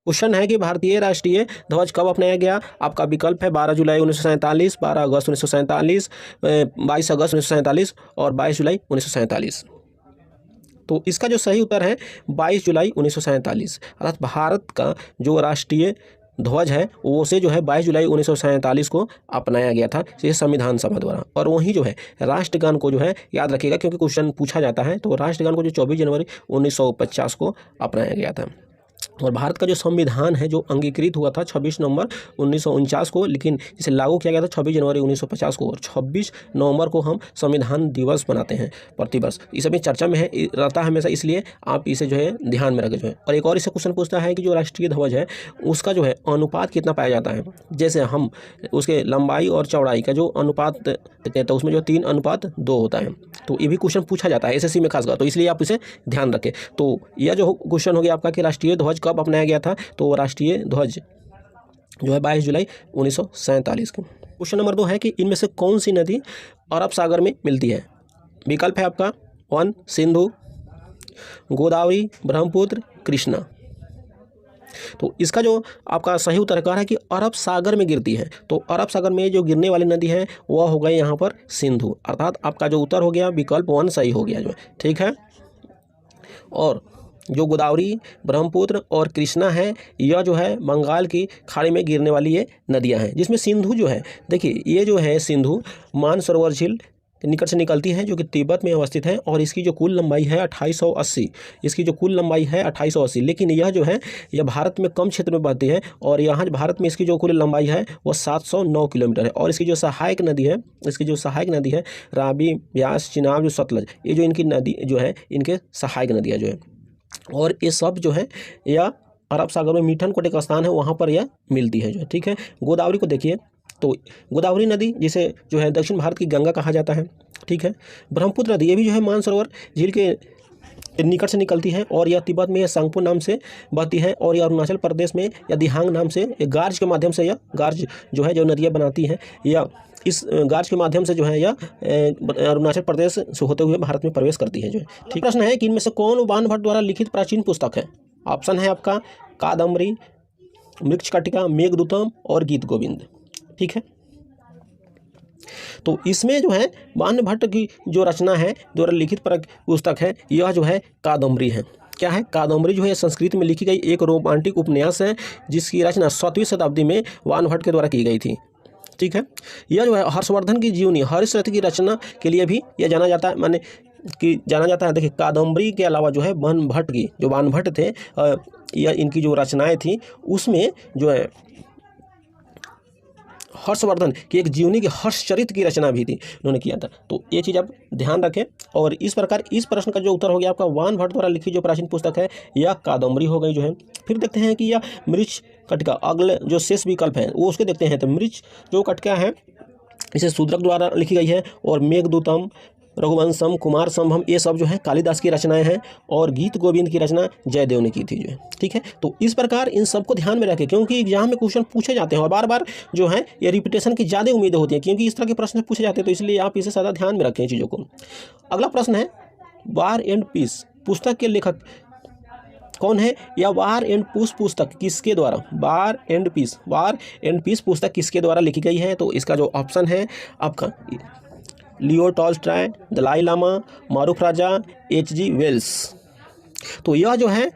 Question है कि भारतीय राष्ट्रीय ध्वज कब अपनाया गया। आपका विकल्प है 12 जुलाई 1947, 12 अगस्त 1947, 22 अगस्त 1947 और 22 जुलाई 1947। तो इसका जो सही उत्तर है 22 जुलाई 1947, अर्थात भारत का जो राष्ट्रीय ध्वज है वो से जो है 22 जुलाई 1947 को अपनाया गया था, ये संविधान सभा द्वारा। और वहीं जो है राष्ट्रगान को जो है याद रखिएगा, क्योंकि क्वेश्चन पूछा जाता है, तो राष्ट्रगान को जो 24 जनवरी 1950 को अपनाया गया था। और भारत का जो संविधान है जो अंगीकृत हुआ था 26 नवंबर 1949 को, लेकिन इसे लागू किया गया था 26 जनवरी 1950 को, और 26 नवंबर को हम संविधान दिवस मनाते हैं प्रतिवर्ष। इस अभी चर्चा में है रहता है हमेशा, इसलिए आप इसे जो है ध्यान में रखें जो है। और एक और इससे क्वेश्चन पूछता है कि जो राष्ट्रीय ध्वज है उसका जो है अनुपात कितना पाया जाता है। जैसे हम उसके लंबाई और चौड़ाई का जो अनुपात देते हैं तो उसमें जो 3:2 होता है, तो ये भी क्वेश्चन पूछा जाता है एसएससी में खासकर, तो इसलिए आप इसे ध्यान रखें। तो यह जो क्वेश्चन हो गया आपका कि राष्ट्रीय ध्वज कब अपनाया गया था, तो राष्ट्रीय ध्वज जो है 22 जुलाई 1947 को। क्वेश्चन नंबर 2 है कि इनमें से कौन सी नदी अरब सागर में मिलती है। विकल्प है आपका 1 सिंधु, गोदावरी, ब्रह्मपुत्र, कृष्णा। तो इसका जो आपका सही उत्तर है कि अरब सागर में गिरती है, तो अरब सागर में जो गिरने वाली नदी है वह हो गई यहाँ पर सिंधु, अर्थात आपका जो उत्तर हो गया विकल्प 1 सही हो गया जो है, ठीक है। और जो गोदावरी, ब्रह्मपुत्र और कृष्णा है यह जो है बंगाल की खाड़ी में गिरने वाली ये नदियां हैं, जिसमें सिंधु जो है, देखिए ये जो है सिंधु मानसरोवर झील निकट से निकलती है जो कि तिब्बत में अवस्थित है, और इसकी जो कुल लंबाई है 2880, इसकी जो कुल लंबाई है 2880, लेकिन यह जो है यह भारत में कम क्षेत्र में बहती है, और यहाँ भारत में इसकी जो कुल लंबाई है वो 709 किलोमीटर है। और इसकी जो सहायक नदी है रावी, ब्यास, चिनाब, जो सतलज, ये जो इनकी नदी जो है इनके सहायक नदियाँ जो है, और ये सब जो है यह अरब सागर में मीठन कोट एक स्थान है वहाँ पर यह मिलती है जो है, ठीक है। गोदावरी को देखिए, तो गोदावरी नदी जिसे जो है दक्षिण भारत की गंगा कहा जाता है, ठीक है। ब्रह्मपुत्र नदी ये भी जो है मानसरोवर झील के निकट से निकलती है, और यह तिब्बत में सांगपो नाम से बहती है, और यह अरुणाचल प्रदेश में या दिहांग नाम से गार्ज के माध्यम से, यह गार्ज जो है जो नदियाँ बनाती हैं, या इस गार्ज के माध्यम से जो है यह अरुणाचल प्रदेश से होते हुए भारत में प्रवेश करती है जो है, ठीक। प्रश्न है कि इनमें से कौन बाणभट्ट द्वारा लिखित प्राचीन पुस्तक है। ऑप्शन है आपका कादम्बरी, मृच्छकटिका, मेघदूतम और गीत गोविंद, ठीक है। तो इसमें जो है बाणभट्ट की जो रचना है द्वारा लिखित पुस्तक है यह जो है कादम्बरी है। क्या है कादम्बरी जो है संस्कृत में लिखी गई एक रोमांटिक उपन्यास है, जिसकी रचना 7वीं शताब्दी में बाणभट्ट के द्वारा की गई थी, ठीक है। यह जो है हर्षवर्धन की जीवनी हरिश्चंद्र की रचना के लिए भी यह जाना जाता है, माने कि जाना जाता है। देखिए कादम्बरी के अलावा जो है बाणभट्ट की जो बाणभट्ट थे या इनकी जो रचनाएं थी उसमें जो है हर्षवर्धन की एक जीवनी की हर्षचरित की रचना भी थी, उन्होंने किया था। तो ये चीज़ आप ध्यान रखें। और इस प्रकार इस प्रश्न का जो उत्तर हो गया आपका बाणभट्ट द्वारा लिखी जो प्राचीन पुस्तक है यह कादम्बरी हो गई जो है। फिर देखते हैं कि यह मृच्छकटिका, अगले जो शेष विकल्प हैं वो उसके देखते हैं। तो मृच्छ जो कटिका है इसे शूद्रक द्वारा लिखी गई है, और मेघदूतम, रघुवंशम, कुमार संभव ये सब जो है कालिदास की रचनाएं हैं, और गीत गोविंद की रचना जयदेव ने की थी जो है, ठीक है। तो इस प्रकार इन सबको ध्यान में रखें, क्योंकि एग्जाम में क्वेश्चन पूछे जाते हैं और बार बार जो है ये रिपीटेशन की ज़्यादा उम्मीदें होती हैं, क्योंकि इस तरह के प्रश्न पूछे जाते हैं, तो इसलिए आप इसे ज़्यादा ध्यान में रखें चीज़ों को। अगला प्रश्न है वार एंड पीस पुस्तक के लेखक कौन है, या वार एंड पीस पुस्तक किसके द्वारा, वार एंड पीस पुस्तक किसके द्वारा लिखी गई है। तो इसका जो ऑप्शन है आपका लियो टॉल्स्टॉय, दलाई लामा, मारूफ राजा, H.G. वेल्स। तो यह जो है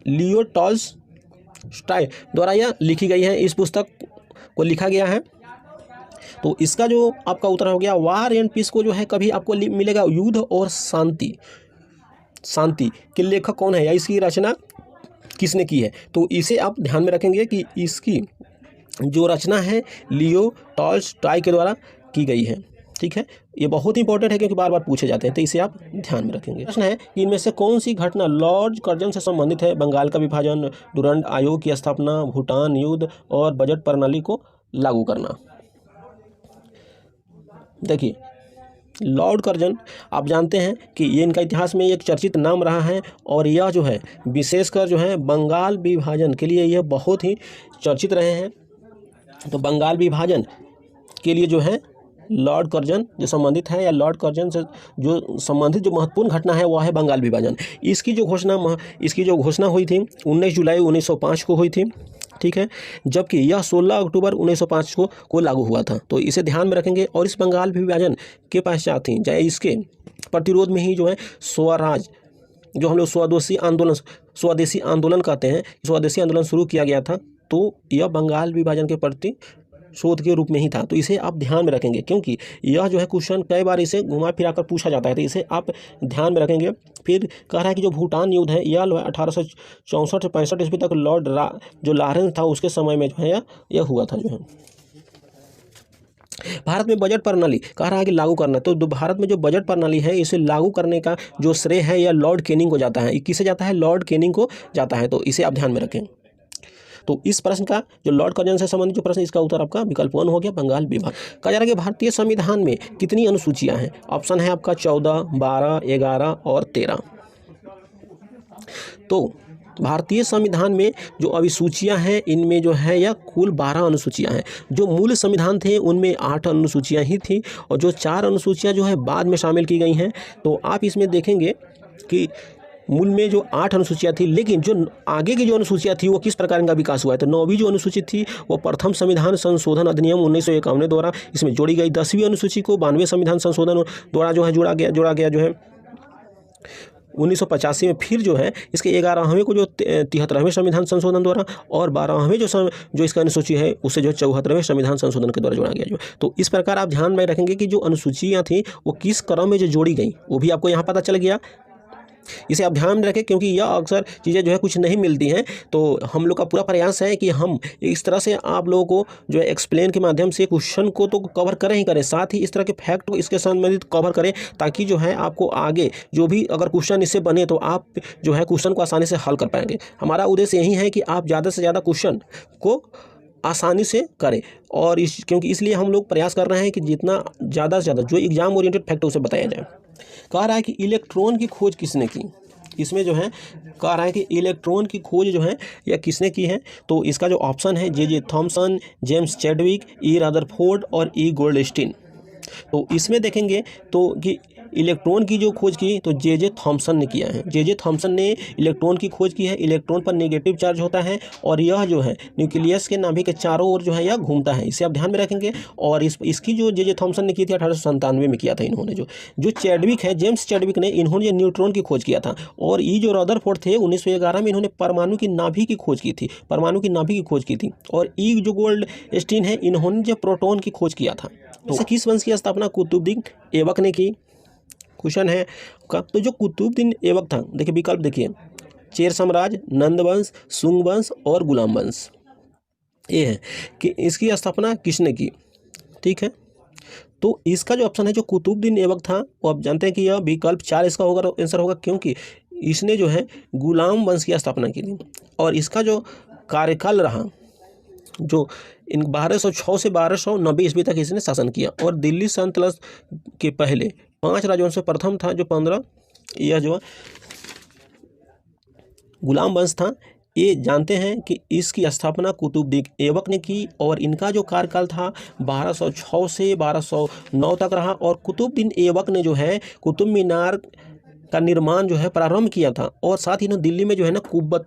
लियो टॉल्स्टॉय द्वारा यह लिखी गई है, इस पुस्तक को लिखा गया है। तो इसका जो आपका उत्तर हो गया वार एंड पीस को जो है कभी आपको मिलेगा युद्ध और शांति के लेखक कौन है या इसकी रचना किसने की है। तो इसे आप ध्यान में रखेंगे कि इसकी जो रचना है लियो टॉल्स्टॉय के द्वारा की गई है, ठीक है। ये बहुत इंपॉर्टेंट है क्योंकि बार बार पूछे जाते हैं, तो इसे आप ध्यान में रखेंगे। प्रश्न है कि इनमें से कौन सी घटना लॉर्ड कर्जन से संबंधित है। बंगाल का विभाजन, डुरंड आयोग की स्थापना, भूटान युद्ध और बजट प्रणाली को लागू करना। देखिए लॉर्ड कर्जन आप जानते हैं कि ये इनका इतिहास में एक चर्चित नाम रहा है, और यह जो है विशेषकर जो है बंगाल विभाजन के लिए यह बहुत ही चर्चित रहे हैं। तो बंगाल विभाजन के लिए जो है लॉर्ड कर्जन जो संबंधित है, या लॉर्ड कर्जन से जो संबंधित जो महत्वपूर्ण घटना है वह है बंगाल विभाजन। इसकी जो घोषणा हुई थी 19 जुलाई 1905 को हुई थी, ठीक है, जबकि यह 16 अक्टूबर 1905 को लागू हुआ था। तो इसे ध्यान में रखेंगे। और इस बंगाल विभाजन के पश्चात ही चाहे इसके प्रतिरोध में ही जो है स्वराज, जो हम लोग स्वदेशी आंदोलन कहते हैं, स्वदेशी आंदोलन शुरू किया गया था। तो यह बंगाल विभाजन के प्रति शोध के रूप में ही था। तो इसे आप ध्यान में रखेंगे, क्योंकि यह जो है क्वेश्चन कई बार इसे घुमा फिरा कर पूछा जाता है, तो इसे आप ध्यान में रखेंगे। फिर कह रहा है कि जो भूटान युद्ध है यह 1864 से 65 ईस्वी तक जो लॉरेंस था उसके समय में जो है यह हुआ था। जो है भारत में बजट प्रणाली कह रहा है कि लागू करना, तो भारत में जो बजट प्रणाली है इसे लागू करने का जो श्रेय है यह लॉर्ड कैनिंग को जाता है। किसे जाता है? लॉर्ड कैनिंग को जाता है। तो इसे आप ध्यान में रखें। तो इस प्रश्न का जो लॉर्ड कर्जन से संबंधित जो प्रश्न, इसका उत्तर आपका विकल्प 1 हो गया, बंगाल विभाग। कहा जा रहा है कि भारतीय संविधान में कितनी अनुसूचियां हैं? ऑप्शन है आपका 14, 12, 11 और 13। तो भारतीय संविधान में जो अनुसूचियां हैं इनमें जो है यह कुल 12 अनुसूचियां हैं। जो मूल संविधान थे उनमें 8 अनुसूचियां ही थी, और जो 4 अनुसूचियां जो है बाद में शामिल की गई हैं। तो आप इसमें देखेंगे कि मूल में जो 8 अनुसूचियां थी, लेकिन जो आगे की जो अनुसूचियां थी वो किस प्रकार का विकास हुआ है। तो 9वीं जो अनुसूची थी वो प्रथम संविधान संशोधन अधिनियम 1951 द्वारा इसमें जोड़ी गई। 10वीं अनुसूची को 92वें संविधान संशोधन द्वारा जो है जोड़ा गया जो है 1985 में। फिर जो है इसके 11वें को जो 73वें संविधान संशोधन द्वारा, और 12वें जो इसका अनुसूची है उसे जो 74वें संविधान संशोधन के द्वारा जोड़ा गया। जो तो इस प्रकार आप ध्यान में रखेंगे कि जो अनुसूचियाँ थी वो किस क्रम में जो जोड़ी गई वो भी आपको यहाँ पता चल गया। इसे आप ध्यान में रखें, क्योंकि यह अक्सर चीज़ें जो है कुछ नहीं मिलती हैं। तो हम लोग का पूरा प्रयास है कि हम इस तरह से आप लोगों को जो है एक्सप्लेन के माध्यम से क्वेश्चन को तो कवर करें ही करें, साथ ही इस तरह के फैक्ट को इसके संबंधित कवर करें, ताकि जो है आपको आगे जो भी अगर क्वेश्चन इससे बने तो आप जो है क्वेश्चन को आसानी से हल कर पाएंगे। हमारा उद्देश्य यही है कि आप ज़्यादा से ज़्यादा क्वेश्चन को आसानी से करें, और क्योंकि इसलिए हम लोग प्रयास कर रहे हैं कि जितना ज़्यादा से ज़्यादा जो एग्जाम ओरिएंटेड फैक्ट उसे बताया जाए। कह रहा है कि इलेक्ट्रॉन की खोज किसने की? इसमें जो है कह रहा है कि इलेक्ट्रॉन की खोज जो है यह किसने की है? तो इसका जो ऑप्शन है जे थॉमसन, जेम्स चैडविक, ई रदरफोर्ड और ई गोल्डस्टीन। तो इसमें देखेंगे तो कि इलेक्ट्रॉन की जो खोज की तो जे थॉमसन ने किया है। जे थॉमसन ने इलेक्ट्रॉन की खोज की है। इलेक्ट्रॉन पर नेगेटिव चार्ज होता है और यह जो है न्यूक्लियस के नाभिक के चारों ओर जो है यह घूमता है। इसे आप ध्यान में रखेंगे। और इसकी जो जे थॉमसन ने की थी 1897 में किया था इन्होंने। जो चैडविक है, जेम्स चैडविक ने, इन्होंने न्यूट्रॉन की खोज किया था। और ये जो रदरफोर्ड थे 1911 में इन्होंने परमाणु की नाभि की खोज की थी, और ई जो गोल्डस्टीन है इन्होंने जो प्रोटॉन की खोज किया था। तो किस वंश की स्थापना कुतुबुद्दीन ऐबक ने की? क्वेश्चन है का। तो जो कुतुबुद्दीन ऐबक था, देखिए विकल्प देखिए, चेर साम्राज्य, नंद वंश, सुंग वंश और गुलाम वंश। ये है कि इसकी स्थापना किसने की। ठीक है, तो इसका जो ऑप्शन है जो कुतुबुद्दीन ऐबक था वो आप जानते हैं कि यह विकल्प 4 इसका होगा, आंसर होगा, क्योंकि इसने जो है गुलाम वंश की स्थापना की थी। और इसका जो कार्यकाल रहा जो इन 1206 से 1290 ईस्वी तक इसने शासन किया। और दिल्ली सल्तनत के पहले 5 राजवंश में प्रथम था जो 15, यह जो गुलाम वंश था। ये जानते हैं कि इसकी स्थापना कुतुबुद्दीन ऐबक ने की, और इनका जो कार्यकाल था 1206 से 1209 तक रहा। और कुतुबुद्दीन ऐबक ने जो है कुतुब मीनार का निर्माण जो है प्रारंभ किया था। और साथ ही ना दिल्ली में जो है ना कुब्बत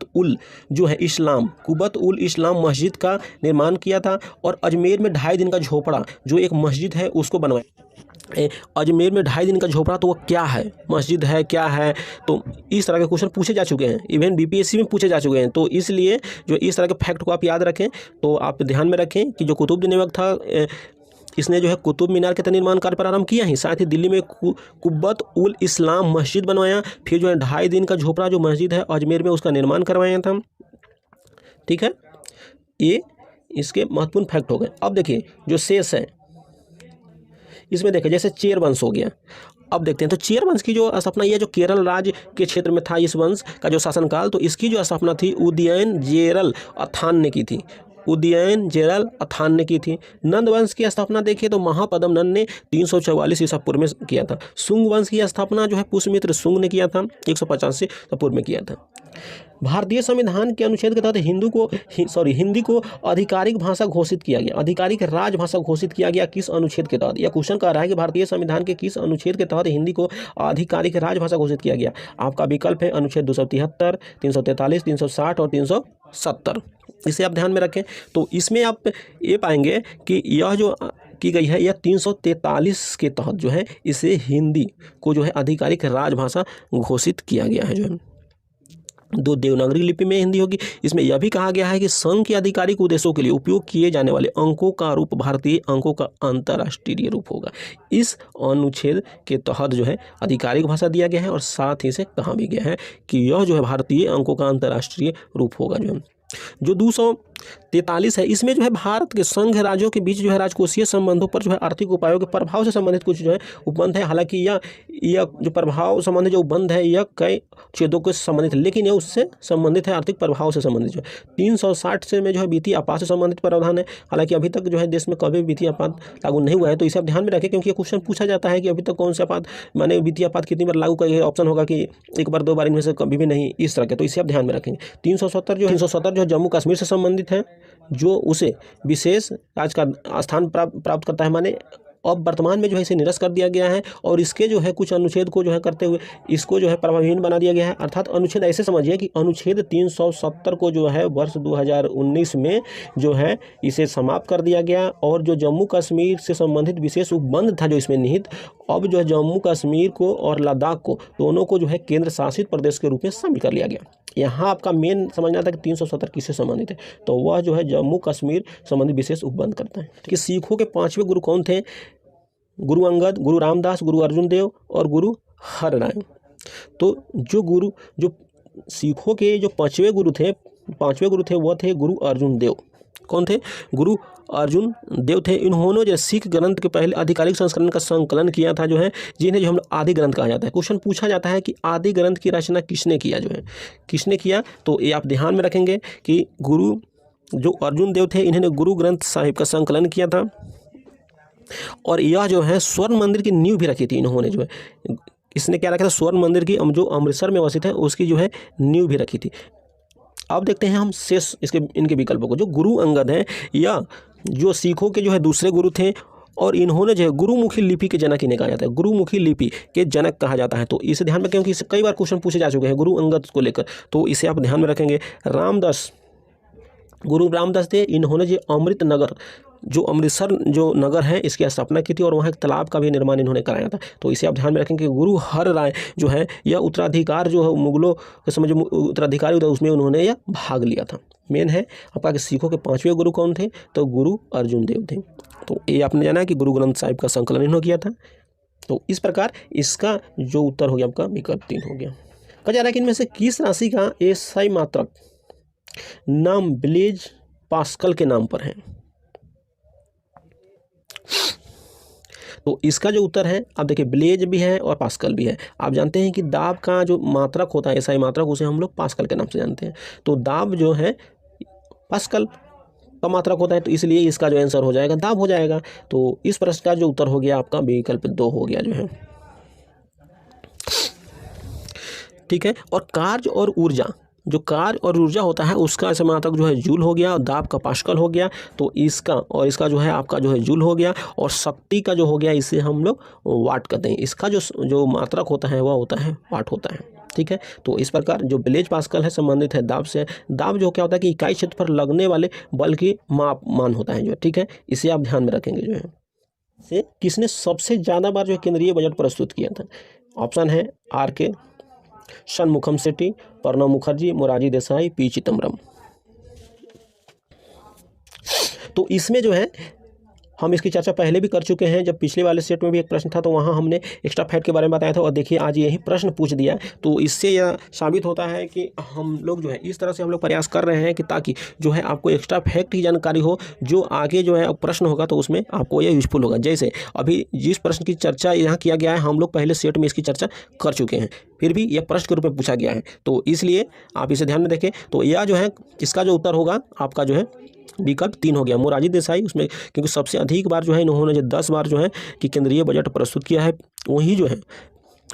उल इस्लाम मस्जिद का निर्माण किया था। और अजमेर में 2.5 दिन का झोपड़ा जो एक मस्जिद है उसको बनवाया। अजमेर में 2.5 दिन का झोपड़ा, तो वो क्या है, मस्जिद है क्या है? तो इस तरह के क्वेश्चन पूछे जा चुके हैं, इवन बीपीएससी में पूछे जा चुके हैं। तो इसलिए जो इस तरह के फैक्ट को आप याद रखें। तो आप ध्यान में रखें कि जो कुतुबुद्दीन ऐबक था इसने जो है कुतुब मीनार के निर्माण कार्य प्रारंभ किया ही, साथ ही दिल्ली में कुब्बत उल इस्लाम मस्जिद बनवाया। फिर जो है 2.5 दिन का झोपड़ा जो मस्जिद है अजमेर में उसका निर्माण करवाया था। ठीक है, ये इसके महत्वपूर्ण फैक्ट हो गए। अब देखिए जो शेष है इसमें देखिए, जैसे चेर वंश हो गया। अब देखते हैं तो चेर वंश की जो स्थापना, यह जो केरल राज्य के क्षेत्र में था इस वंश का जो शासनकाल, तो इसकी जो स्थापना थी उदयन जेरल अथान ने की थी। उदयन जेरल अथान ने की थी। नंद वंश की स्थापना देखिए तो महापद्म नंद ने 344 ईसा पूर्व में किया था। शुंग वंश की स्थापना जो है पुष्यमित्र शुंग ने किया था, 185 ईसा पूर्व में किया था। भारतीय संविधान के अनुच्छेद के तहत हिंदी को आधिकारिक भाषा घोषित किया गया, आधिकारिक राजभाषा घोषित किया गया किस अनुच्छेद के तहत? यह क्वेश्चन कह रहा है कि भारतीय संविधान के किस अनुच्छेद के तहत हिंदी को आधिकारिक राजभाषा घोषित किया गया। आपका विकल्प है अनुच्छेद 273, 343, 360 और 370। इसे आप ध्यान में रखें। तो इसमें आप ये पाएंगे कि यह जो की गई है यह 343 के तहत जो है इसे हिंदी को जो है आधिकारिक राजभाषा घोषित किया गया है। जो है दो देवनागरी लिपि में हिंदी होगी। इसमें यह भी कहा गया है कि संघ के आधिकारिक उद्देश्यों के लिए उपयोग किए जाने वाले अंकों का रूप भारतीय अंकों का अंतर्राष्ट्रीय रूप होगा। इस अनुच्छेद के तहत जो है आधिकारिक भाषा दिया गया है और साथ ही से कहा भी गया है कि यह जो है भारतीय अंकों का अंतर्राष्ट्रीय रूप होगा। जो 243 है इसमें जो है भारत के संघ राज्यों के बीच जो है राजकोषीय संबंधों पर जो है आर्थिक उपायों के प्रभाव से संबंधित कुछ जो है उपबंध है। हालांकि यह जो प्रभाव संबंधित जो उपबंध है यह कई छेदों के संबंधित, लेकिन यह उससे संबंधित है, आर्थिक प्रभाव से संबंधित। जो है 360 से में जो है वित्तीय आपात से संबंधित प्रावधान है। हालांकि अभी तक जो है देश में कभी वित्तीय आपात लागू नहीं हुआ है, तो इसे आप ध्यान में रखें क्योंकि ये क्वेश्चन पूछा जाता है कि अभी तक कौन सा आपात माने वित्तीय आपात कितनी बार लागू किया। ऑप्शन होगा कि एक बार, दो बार, इनमें से कभी भी नहीं, इस तरह के। तो इसे आप ध्यान में रखेंगे। 370 जो जम्मू कश्मीर से संबंधित है, जो उसे विशेष राज्य का स्थान प्राप्त करता है। माने अब वर्तमान में जो है इसे निरस्त कर दिया गया है और इसके जो है कुछ अनुच्छेद को जो है करते हुए इसको जो है प्रभावहीन बना दिया गया है। अर्थात अनुच्छेद ऐसे समझिए कि अनुच्छेद 370 को जो है वर्ष 2019 में जो है इसे समाप्त कर दिया गया और जो जम्मू कश्मीर से संबंधित विशेष उपबंध था जो इसमें निहित, अब जो है जम्मू कश्मीर को और लद्दाख को दोनों को जो है केंद्र शासित प्रदेश के रूप में शामिल कर लिया गया। यहाँ आपका मेन समझना था कि 370 किससे संबंधित है, तो वह जो है जम्मू कश्मीर संबंधित विशेष उपबंध करता है। कि सिखों के 5वें गुरु कौन थे? गुरु अंगद, गुरु रामदास, गुरु अर्जुन देव और गुरु हरराय। तो जो सिखों के जो 5वें गुरु थे वह थे गुरु अर्जुन देव। कौन थे? गुरु अर्जुन देव थे। इन्होंने जो सिख ग्रंथ के पहले आधिकारिक संस्करण का संकलन किया था, जो है जिन्हें जो हम आदि ग्रंथ कहा जाता है। क्वेश्चन पूछा जाता है कि आदि ग्रंथ की रचना किसने किया, तो ये आप ध्यान में रखेंगे कि गुरु जो अर्जुन देव थे इन्होंने गुरु ग्रंथ साहिब का संकलन किया था और यह जो है स्वर्ण मंदिर की नींव भी रखी थी। इन्होंने जो है इसने क्या रखा था? स्वर्ण मंदिर की जो अमृतसर में वसित है उसकी जो है नींव भी रखी थी। अब देखते हैं हम शेष इनके विकल्पों को। जो गुरु अंगद हैं या जो सिखों के जो है दूसरे गुरु थे और इन्होंने जो है गुरुमुखी लिपि के जनक इन्हें कहा जाता है, गुरुमुखी लिपि के जनक कहा जाता है। तो इसे ध्यान में, क्योंकि कई बार क्वेश्चन पूछे जा चुके हैं गुरु अंगद को लेकर, तो इसे आप ध्यान में रखेंगे। गुरु रामदास थे, इन्होंने जो अमृत नगर जो अमृतसर जो नगर है इसकी स्थापना की थी और वहाँ एक तालाब का भी निर्माण इन्होंने कराया था। तो इसे आप ध्यान में रखेंगे। गुरु हरराय जो है यह उत्तराधिकार जो है मुगलों के समय जो उत्तराधिकारी था उसमें उन्होंने यह भाग लिया था। मेन है आपका कि सिखों के 5वें गुरु कौन थे? तो गुरु अर्जुन देव थे। तो ये आपने जाना है कि गुरु ग्रंथ साहिब का संकलन इन्होंने किया था। तो इस प्रकार इसका जो उत्तर हो गया आपका विकल्प 3 हो गया। कहा जा रहा है कि इनमें से किस राशि का एसआई मात्रक नाम ब्लेज पास्कल के नाम पर है? तो इसका जो उत्तर है आप देखिए ब्लेज भी है और पास्कल भी है। आप जानते हैं कि दाब का जो मात्रक होता है एसआई मात्रक उसे हम लोग पास्कल के नाम से जानते हैं। तो दाब जो है पास्कल का मात्रक होता है, तो इसलिए इसका जो आंसर हो जाएगा दाब हो जाएगा। तो इस प्रश्न का जो उत्तर हो गया आपका विकल्प 2 हो गया जो है। ठीक है। और कार्य और ऊर्जा, जो कार्य और ऊर्जा होता है उसका एसआई मात्रक जो है जूल हो गया और दाब का पास्कल हो गया। तो इसका जो है आपका जो है जूल हो गया और शक्ति का जो हो गया इसे हम लोग वाट कहते हैं। इसका जो मात्रक होता है वह होता है वाट होता है। ठीक है। तो इस प्रकार जो ब्लेज पास्कल है संबंधित है दाब से। दाब जो क्या होता है कि इकाई क्षेत्र पर लगने वाले बल की मान होता है जो। ठीक है। इसे आप ध्यान में रखेंगे जो है। से किसने सबसे ज़्यादा बार जो केंद्रीय बजट प्रस्तुत किया था? ऑप्शन है आर.के. षणमुखम सेठी, प्रणब मुखर्जी, मोरारजी देसाई, पी चिदम्बरम। तो इसमें जो है हम इसकी चर्चा पहले भी कर चुके हैं। जब पिछले वाले सेट में भी एक प्रश्न था तो वहाँ हमने एक्स्ट्रा फैट के बारे में बताया था और देखिए आज यही प्रश्न पूछ दिया। तो इससे यह साबित होता है कि हम लोग जो है इस तरह से हम लोग प्रयास कर रहे हैं कि ताकि जो है आपको एक्स्ट्रा फैक्ट की जानकारी हो, जो आगे जो है प्रश्न होगा तो उसमें आपको यह यूजफुल होगा। जैसे अभी जिस प्रश्न की चर्चा यहाँ किया गया है हम लोग पहले सेट में इसकी चर्चा कर चुके हैं, फिर भी यह प्रश्न के रूप में पूछा गया है। तो इसलिए आप इसे ध्यान में देखें। तो यह जो है इसका जो उत्तर होगा आपका जो है विकल्प 3 हो गया मोरारजी देसाई, उसमें क्योंकि सबसे अधिक बार जो है इन्होंने जो 10 बार जो है कि केंद्रीय बजट प्रस्तुत किया है। वहीं जो है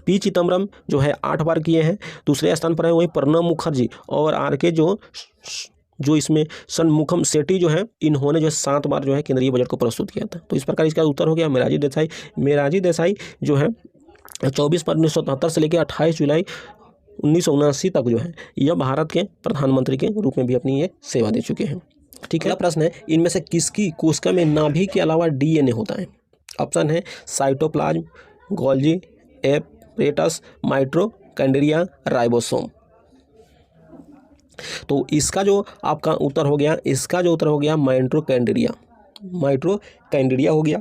पी चिदम्बरम जो है 8 बार किए हैं। दूसरे स्थान पर है वहीं प्रणब मुखर्जी और आर के जो इसमें षणमुखम सेठी जो है इन्होंने जो 7 बार जो है केंद्रीय बजट को प्रस्तुत किया था। तो इस प्रकार इसका उत्तर हो गया मोरारजी देसाई। मोरारजी देसाई जो है 24 मार्च 1973 से लेकर 28 जुलाई 1979 तक जो है यह भारत के प्रधानमंत्री के रूप में भी अपनी ये सेवा दे चुके हैं। ठीक है, प्रश्न है इनमें से किसकी कोशिका में नाभि के अलावा डीएनए होता है? ऑप्शन है cytoplasm, Golgi, apparatus, mitochondria, ribosome. तो इसका जो आपका उत्तर हो गया, इसका जो उत्तर हो गया माइटोकॉन्ड्रिया। माइटोकॉन्ड्रिया हो गया।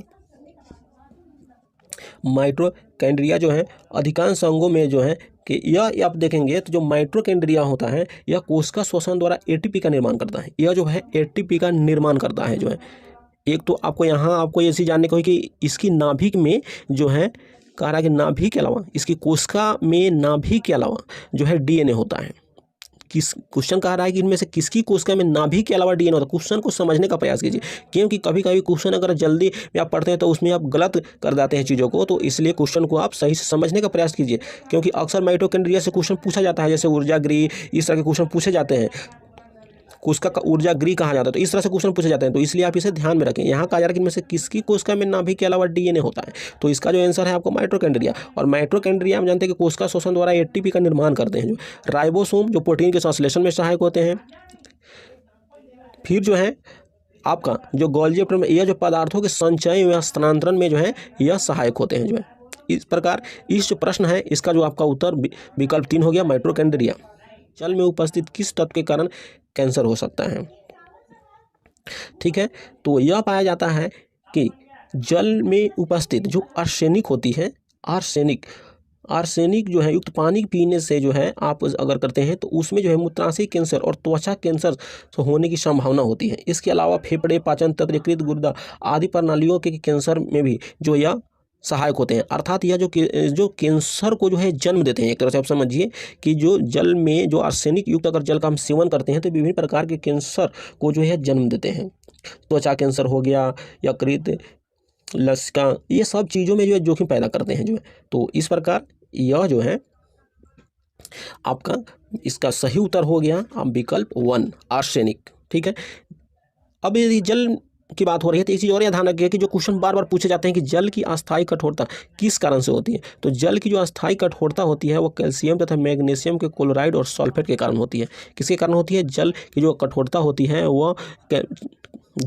माइटोकॉन्ड्रिया जो है अधिकांश अंगों में जो है कि यह आप देखेंगे तो जो माइटोकॉन्ड्रिया होता है यह कोशिका श्वसन द्वारा एटीपी का निर्माण करता है। यह जो है एटीपी का निर्माण करता है जो है। एक तो आपको यहाँ आपको ये चीज़ जानने को है कि इसकी नाभिक में जो है कह रहा है कि नाभि के अलावा इसकी कोशिका में नाभि के अलावा जो है डीएनए होता है। किस क्वेश्चन कह रहा है कि इनमें से किसकी कोशिका में नाभि के अलावा डीएनए होता है? क्वेश्चन को समझने का प्रयास कीजिए, क्योंकि कभी कभी क्वेश्चन अगर जल्दी में आप पढ़ते हैं तो उसमें आप गलत कर देते हैं चीज़ों को। तो इसलिए क्वेश्चन को आप सही से समझने का प्रयास कीजिए, क्योंकि अक्सर माइटोकॉन्ड्रिया से क्वेश्चन पूछा जाता है, जैसे ऊर्जा गृह, इस तरह के क्वेश्चन पूछे जाते हैं। कोशिका का ऊर्जा गृह कहा जाता है, तो इस तरह से क्वेश्चन पूछे जाते हैं। तो इसलिए आप इसे ध्यान में रखें। यहाँ कहा जा रहा है कि इनमें से किसकी कोशिका में नाभि के अलावा डीएनए होता है? तो इसका जो आंसर है आपको माइटोकॉन्ड्रिया। और माइटोकॉन्ड्रिया हम जानते हैं कि कोशिका श्वसन द्वारा एटीपी का निर्माण करते हैं। जो राइबोसोम जो प्रोटीन के संश्लेषण में सहायक होते हैं। फिर जो है आपका जो गोल्जी प्रोटीन, यह जो पदार्थों के संचय या स्थानांतरण में जो है यह सहायक होते हैं जो है। इस प्रकार इस जो प्रश्न है इसका जो आपका उत्तर विकल्प 3 हो गया माइटोकॉन्ड्रिया। जल में उपस्थित किस तत्व के कारण कैंसर हो सकता है? ठीक है, तो यह पाया जाता है कि जल में उपस्थित जो आर्सेनिक होती है, आर्सेनिक जो है युक्त पानी पीने से जो है आप अगर करते हैं तो उसमें जो है मूत्राशय कैंसर और त्वचा कैंसर होने की संभावना होती है। इसके अलावा फेफड़े, पाचन तंत्र, यकृत, गुर्दा आदि प्रणालियों के कैंसर में भी जो यह सहायक होते हैं। अर्थात यह जो कैंसर को जो है जन्म देते हैं। एक तरह से आप समझिए कि जो जल में जो आर्सेनिक युक्त अगर जल का हम सेवन करते हैं तो विभिन्न प्रकार के कैंसर को जो है जन्म देते हैं। त्वचा कैंसर हो गया, यकृत, लसिका, ये सब चीज़ों में जो है जोखिम पैदा करते हैं जो है। तो इस प्रकार यह जो है आपका इसका सही उत्तर हो गया विकल्प 1 आर्सेनिक। ठीक है, अब यदि जल की बात हो रही है तो एक चीज़ और ध्यान रखिए कि जो क्वेश्चन बार बार पूछे जाते हैं कि जल की अस्थायी कठोरता किस कारण से होती है, तो जल की जो अस्थायी कठोरता होती है वो कैल्शियम तथा मैग्नीशियम के क्लोराइड और सल्फेट के कारण होती है। किसके कारण होती है? जल की जो कठोरता होती है वह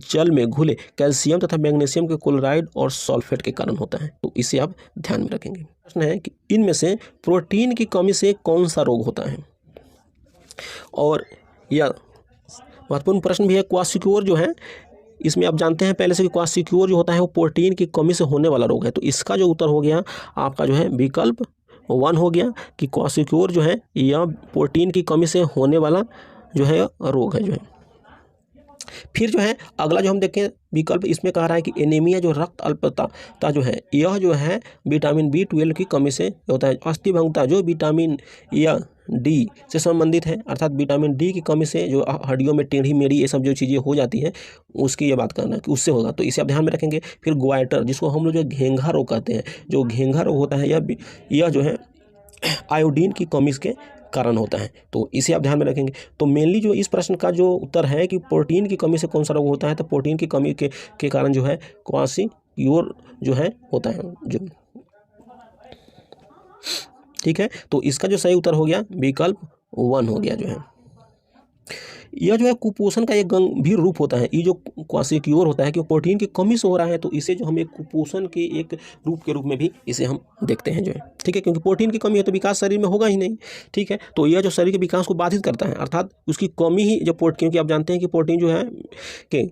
जल में घुले कैल्शियम तथा मैग्नीशियम के क्लोराइड और सल्फेट के कारण होता है। तो इसे आप ध्यान में रखेंगे। प्रश्न है कि इनमें से प्रोटीन की कमी से कौन सा रोग होता है? और यह महत्वपूर्ण प्रश्न भी है। क्वाशियोर जो है इसमें आप जानते हैं पहले से कि क्वाशियोर जो होता है वो प्रोटीन की कमी से होने वाला रोग है। तो इसका जो उत्तर हो गया आपका जो है विकल्प 1 हो गया कि क्वाशियोर जो है यह प्रोटीन की कमी से होने वाला जो है रोग है जो है। फिर जो है अगला जो हम देखें विकल्प, इसमें कह रहा है कि एनीमिया जो रक्त अल्पता जो है यह जो है विटामिन B12 की कमी से होता है। अस्थिभंगता जो विटामिन या डी से संबंधित है, अर्थात विटामिन डी की कमी से जो हड्डियों में टेढ़ी मेढ़ी ये सब जो चीज़ें हो जाती हैं उसकी ये बात करना है कि उससे होगा। तो इसे आप ध्यान में रखेंगे। फिर ग्वाइटर जिसको हम लोग जो घेंघा रोग कहते हैं, जो घेंघा रोग होता है यह जो है आयोडीन की कमी के कारण होता है। तो इसे आप ध्यान में रखेंगे। तो मेनली जो इस प्रश्न का जो उत्तर है कि प्रोटीन की कमी से कौन सा रोग होता है, तो प्रोटीन की कमी के कारण जो है क्वाशियोर जो है होता है जो। ठीक है, तो इसका जो सही उत्तर हो गया विकल्प 1 हो गया जो है। यह जो है कुपोषण का एक गंभीर रूप होता है। ये जो क्वाशियोर होता है कि प्रोटीन की कमी से हो रहा है, तो इसे जो हम एक कुपोषण के एक रूप के रूप में भी इसे हम देखते हैं जो है। ठीक है, क्योंकि प्रोटीन की कमी है तो विकास शरीर में होगा ही नहीं। ठीक है, तो यह जो शरीर के विकास को बाधित करता है, अर्थात उसकी कमी ही जो क्योंकि आप जानते हैं कि प्रोटीन जो है कि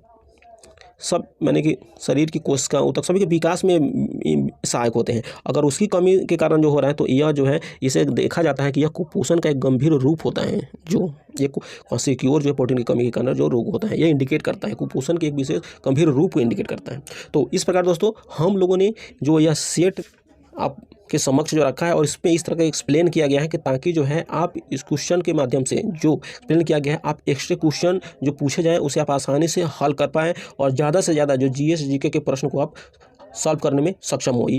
सब माने कि शरीर की कोशिकाओं तक सभी के विकास में सहायक होते हैं। अगर उसकी कमी के कारण जो हो रहा है तो यह जो है इसे देखा जाता है कि यह कुपोषण का एक गंभीर रूप होता है। जो ये क्वाशियोर जो है प्रोटीन की कमी के कारण जो रोग होता है यह इंडिकेट करता है, कुपोषण के एक विशेष गंभीर रूप को इंडिकेट करता है। तो इस प्रकार दोस्तों हम लोगों ने जो यह सेट आपके समक्ष जो रखा है और इसमें इस तरह का एक्सप्लेन किया गया है कि ताकि जो है आप इस क्वेश्चन के माध्यम से जो एक्सप्लेन किया गया है आप एक्स्ट्रा क्वेश्चन जो पूछे जाए उसे आप आसानी से हल कर पाएँ और ज़्यादा से ज़्यादा जो जीएस जीके के प्रश्न को आप सॉल्व करने में सक्षम हो।